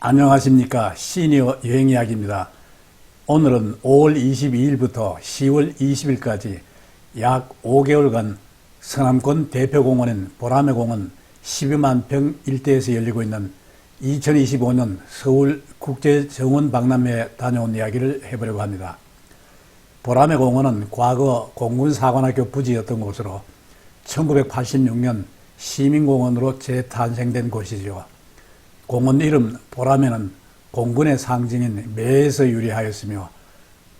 안녕하십니까. 시니어 여행이야기입니다. 오늘은 5월 22일부터 10월 20일까지 약 5개월간 서남권 대표공원인 보라매공원 12만 평 일대에서 열리고 있는 2025년 서울국제정원박람회에 다녀온 이야기를 해보려고 합니다. 보라매공원은 과거 공군사관학교 부지였던 곳으로 1986년 시민공원으로 재탄생된 곳이죠. 공원 이름 보라매는 공군의 상징인 매에서 유래하였으며,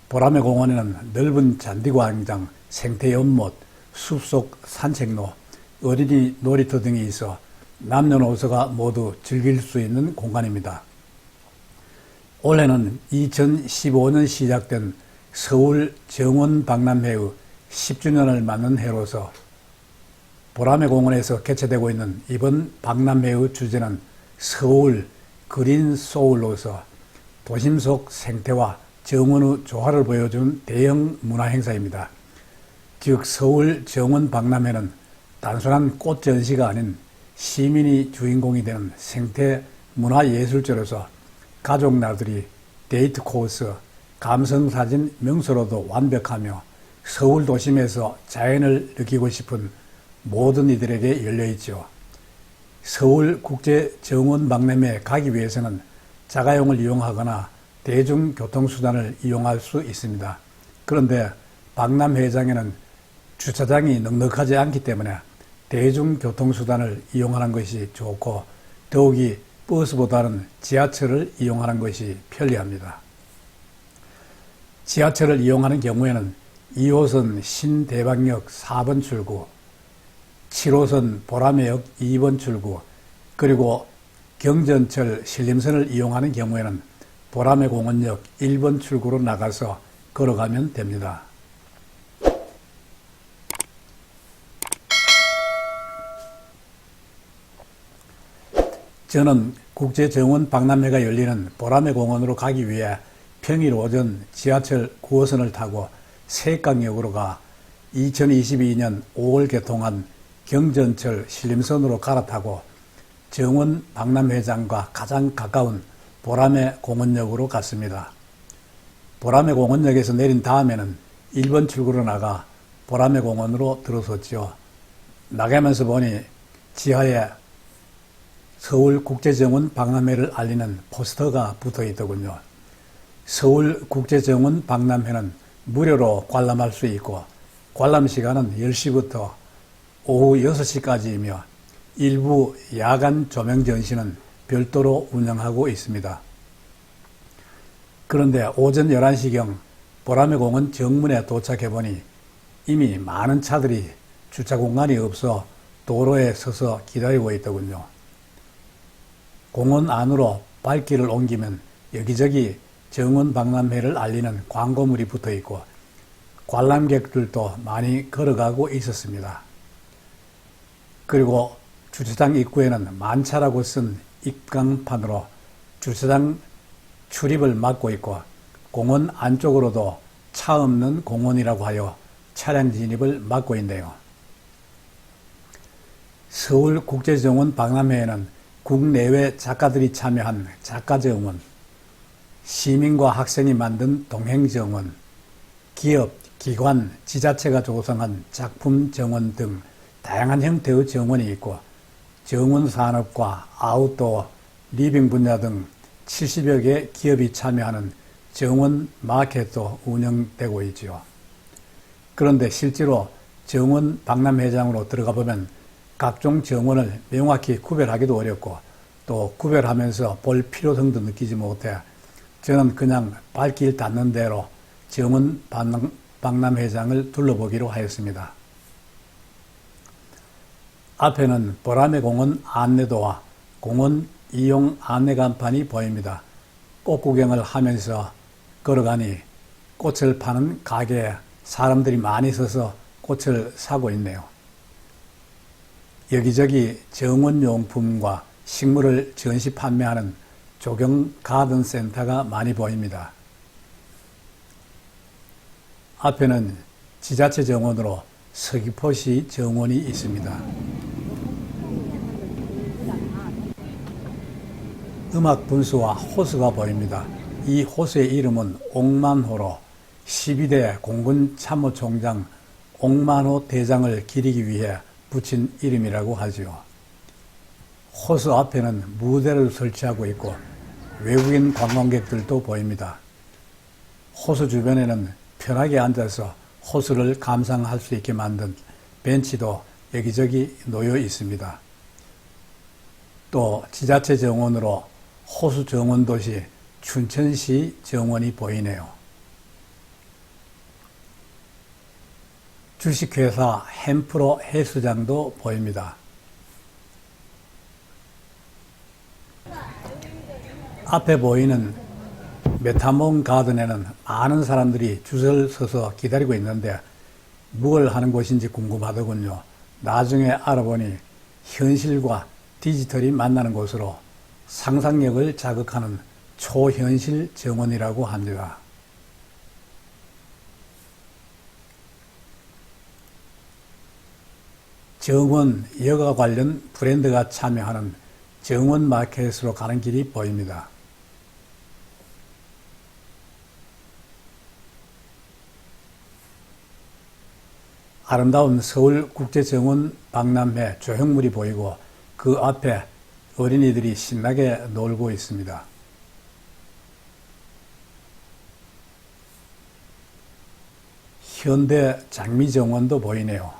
보라매 공원에는 넓은 잔디광장, 생태 연못, 숲속 산책로, 어린이 놀이터 등이 있어 남녀노소가 모두 즐길 수 있는 공간입니다. 올해는 2015년 시작된 서울 정원박람회의 10주년을 맞는 해로서 보라매 공원에서 개최되고 있는 이번 박람회의 주제는 서울 그린 소울로서 도심 속 생태와 정원의 조화를 보여준 대형 문화 행사입니다. 즉 서울 정원 박람회는 단순한 꽃 전시가 아닌 시민이 주인공이 되는 생태 문화 예술제로서 가족 나들이, 데이트 코스, 감성사진 명소로도 완벽하며 서울 도심에서 자연을 느끼고 싶은 모든 이들에게 열려있죠. 서울국제정원박람회에 가기 위해서는 자가용을 이용하거나 대중교통수단을 이용할 수 있습니다. 그런데 박람회장에는 주차장이 넉넉하지 않기 때문에 대중교통수단을 이용하는 것이 좋고, 더욱이 버스보다는 지하철을 이용하는 것이 편리합니다. 지하철을 이용하는 경우에는 2호선 신대방역 4번 출구, 7호선 보라매역 2번 출구, 그리고 경전철 신림선을 이용하는 경우에는 보라매공원역 1번 출구로 나가서 걸어가면 됩니다. 저는 국제정원 박람회가 열리는 보라매공원으로 가기 위해 평일 오전 지하철 9호선을 타고 세강역으로 가 2022년 5월 개통한 경전철 신림선으로 갈아타고 정원 박람회장과 가장 가까운 보라매 공원역으로 갔습니다. 보라매 공원역에서 내린 다음에는 1번 출구로 나가 보라매 공원으로 들어섰죠. 나가면서 보니 지하에 서울국제정원 박람회를 알리는 포스터가 붙어 있더군요. 서울국제정원 박람회는 무료로 관람할 수 있고, 관람 시간은 10시부터 오후 6시까지이며 일부 야간 조명 전시는 별도로 운영하고 있습니다. 그런데 오전 11시경 보라매공원 정문에 도착해보니 이미 많은 차들이 주차 공간이 없어 도로에 서서 기다리고 있더군요. 공원 안으로 발길을 옮기면 여기저기 정원 박람회를 알리는 광고물이 붙어 있고, 관람객들도 많이 걸어가고 있었습니다. 그리고 주차장 입구에는 만차라고 쓴 입광판으로 주차장 출입을 막고 있고, 공원 안쪽으로도 차 없는 공원이라고 하여 차량 진입을 막고 있네요. 서울국제정원 박람회에는 국내외 작가들이 참여한 작가정원, 시민과 학생이 만든 동행정원, 기업, 기관, 지자체가 조성한 작품정원 등 다양한 형태의 정원이 있고, 정원 산업과 아웃도어, 리빙 분야 등 70여 개 기업이 참여하는 정원 마켓도 운영되고 있지요. 그런데 실제로 정원 박람회장으로 들어가 보면 각종 정원을 명확히 구별하기도 어렵고, 또 구별하면서 볼 필요성도 느끼지 못해 저는 그냥 발길 닿는 대로 정원 박람회장을 둘러보기로 하였습니다. 앞에는 보라매 공원 안내도와 공원 이용 안내 간판이 보입니다. 꽃 구경을 하면서 걸어가니 꽃을 파는 가게에 사람들이 많이 서서 꽃을 사고 있네요. 여기저기 정원용품과 식물을 전시 판매하는 조경 가든 센터가 많이 보입니다. 앞에는 지자체 정원으로 서귀포시 정원이 있습니다. 음악 분수와 호수가 보입니다. 이 호수의 이름은 옥만호로 12대 공군 참모총장 옥만호 대장을 기리기 위해 붙인 이름이라고 하지요. 호수 앞에는 무대를 설치하고 있고 외국인 관광객들도 보입니다. 호수 주변에는 편하게 앉아서 호수를 감상할 수 있게 만든 벤치도 여기저기 놓여 있습니다. 또 지자체 정원으로 호수 정원도시 춘천시 정원이 보이네요. 주식회사 햄프로 헬스장도 보입니다. 앞에 보이는 메타몬 가든에는 많은 사람들이 줄을 서서 기다리고 있는데 뭘 하는 곳인지 궁금하더군요. 나중에 알아보니 현실과 디지털이 만나는 곳으로 상상력을 자극하는 초현실 정원이라고 합니다. 정원 여가 관련 브랜드가 참여하는 정원 마켓으로 가는 길이 보입니다. 아름다운 서울국제정원 박람회 조형물이 보이고 그 앞에 어린이들이 신나게 놀고 있습니다. 현대 장미정원도 보이네요.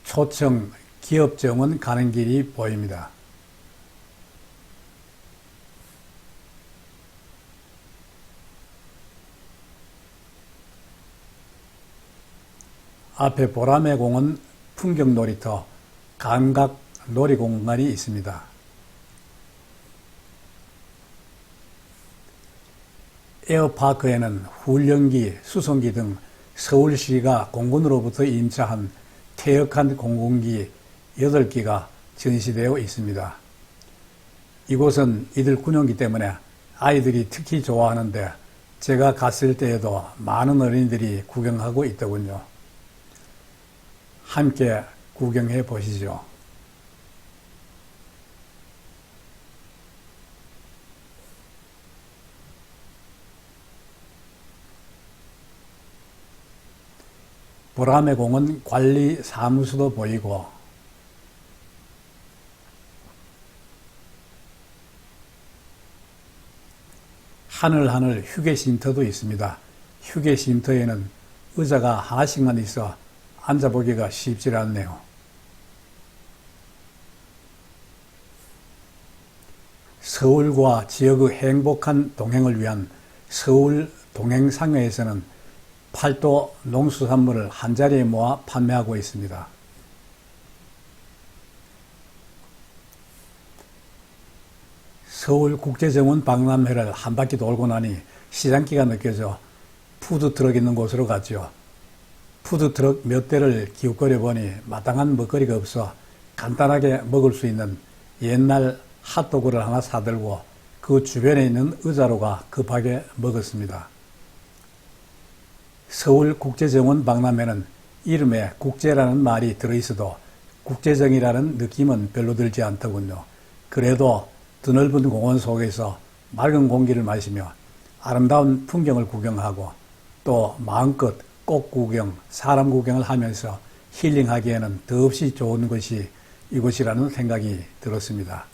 초청 기업정원 가는 길이 보입니다. 앞에 보라매 공원 풍경놀이터 감각 놀이공간이 있습니다. 에어파크에는 훈련기, 수송기 등 서울시가 공군으로부터 임차한 퇴역한 공군기 8기가 전시되어 있습니다. 이곳은 이들 군용기 때문에 아이들이 특히 좋아하는데 제가 갔을 때에도 많은 어린이들이 구경하고 있더군요. 함께 구경해 보시죠. 보라매 공원 관리 사무소도 보이고 하늘하늘 휴게쉼터도 있습니다. 휴게쉼터에는 의자가 하나씩만 있어 앉아보기가 쉽지 않네요. 서울과 지역의 행복한 동행을 위한 서울 동행상회에서는 팔도 농수산물을 한자리에 모아 판매하고 있습니다. 서울국제정원 박람회를 한 바퀴 돌고 나니 시장기가 느껴져 푸드트럭 있는 곳으로 갔죠. 푸드트럭 몇 대를 기웃거려 보니 마땅한 먹거리가 없어 간단하게 먹을 수 있는 옛날 핫도그를 하나 사들고 그 주변에 있는 의자로가 급하게 먹었습니다. 서울국제정원 박람회는 이름에 국제라는 말이 들어있어도 국제정이라는 느낌은 별로 들지 않더군요. 그래도 드넓은 공원 속에서 맑은 공기를 마시며 아름다운 풍경을 구경하고 또 마음껏 꽃 구경, 사람 구경을 하면서 힐링하기에는 더없이 좋은 것이 이곳이라는 생각이 들었습니다.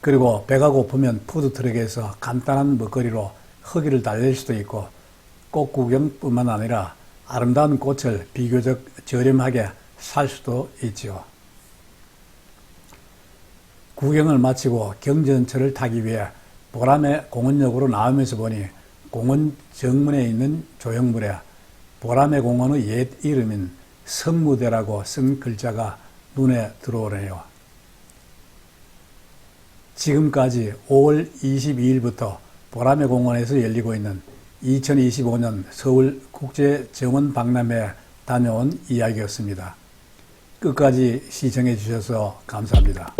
그리고 배가 고프면 푸드트럭에서 간단한 먹거리로 허기를 달랠 수도 있고 꽃 구경뿐만 아니라 아름다운 꽃을 비교적 저렴하게 살 수도 있죠. 구경을 마치고 경전철을 타기 위해 보라매 공원역으로 나오면서 보니 공원 정문에 있는 조형물에 보라매 공원의 옛 이름인 성무대라고 쓴 글자가 눈에 들어오네요. 지금까지 5월 22일부터 보라매 공원에서 열리고 있는 2025년 서울국제정원 박람회에 다녀온 이야기였습니다. 끝까지 시청해 주셔서 감사합니다.